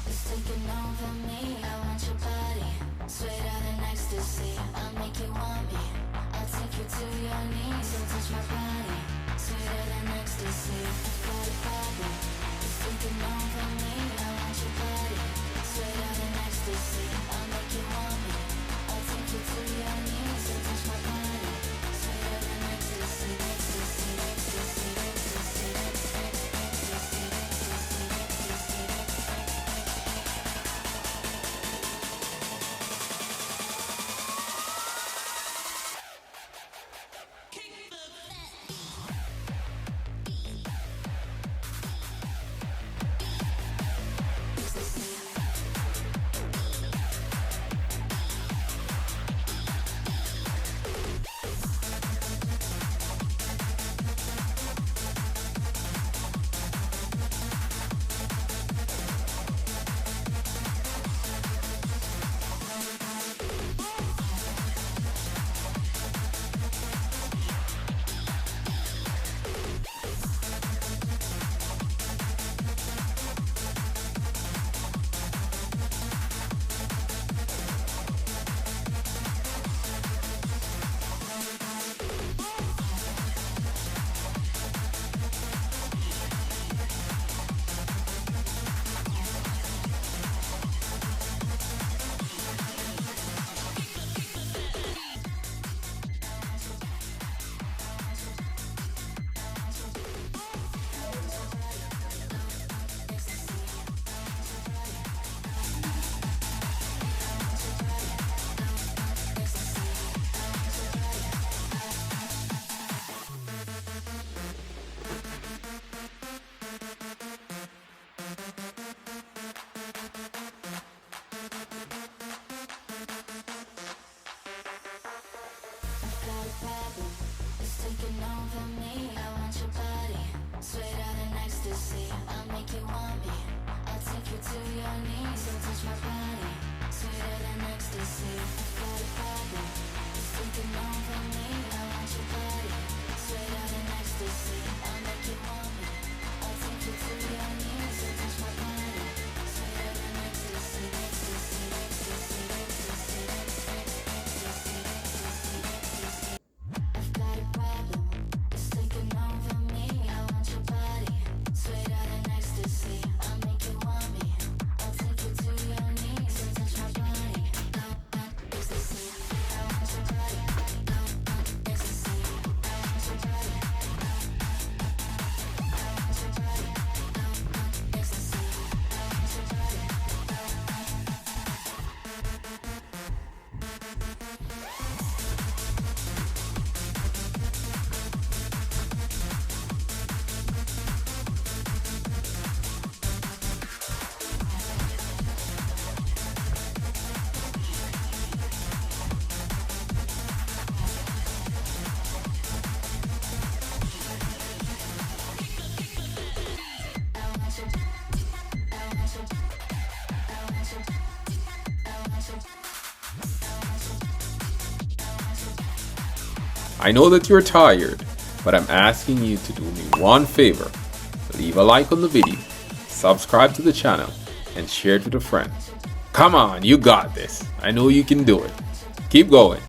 It's taking over me. I want your body, sweeter than ecstasy. I'll make you want me. I'll take you to your knees. So touch my body, sweeter than ecstasy. I've got a problem. It's taking over me. I want your body, sweeter than ecstasy. I'll make you want me. I'll take you to your knees. So touch my body, sweeter than ecstasy. Ecstasy, ecstasy, ecstasy, ecstasy, ecstasy, ecstasy, ecstasy. It's taking over me. I want your body, sweeter than ecstasy. I'll make you want me. I'll take you to your knees. So touch my body, sweeter than ecstasy. I've got a problem. It's taking over me. I want your body, sweeter than ecstasy. I'll make you want me. I'll take you to your knees. So touch my body, sweeter than ecstasy. Ecstasy, ecstasy, ecstasy, ecstasy, ecstasy, ecstasy, ecstasy. I've got a problem. It's taking over me. I want your body, sweeter than ecstasy. I'll make you want me. I'll take you to your knees. So touch my body, ecstasy. I want your body, ecstasy. I want your body, I want your body, ecstasy. I want your body. I know that you're tired, but I'm asking you to do me one favor. Leave a like on the video, subscribe to the channel, and share it with a friend. Come on, you got this. I know you can do it. Keep going.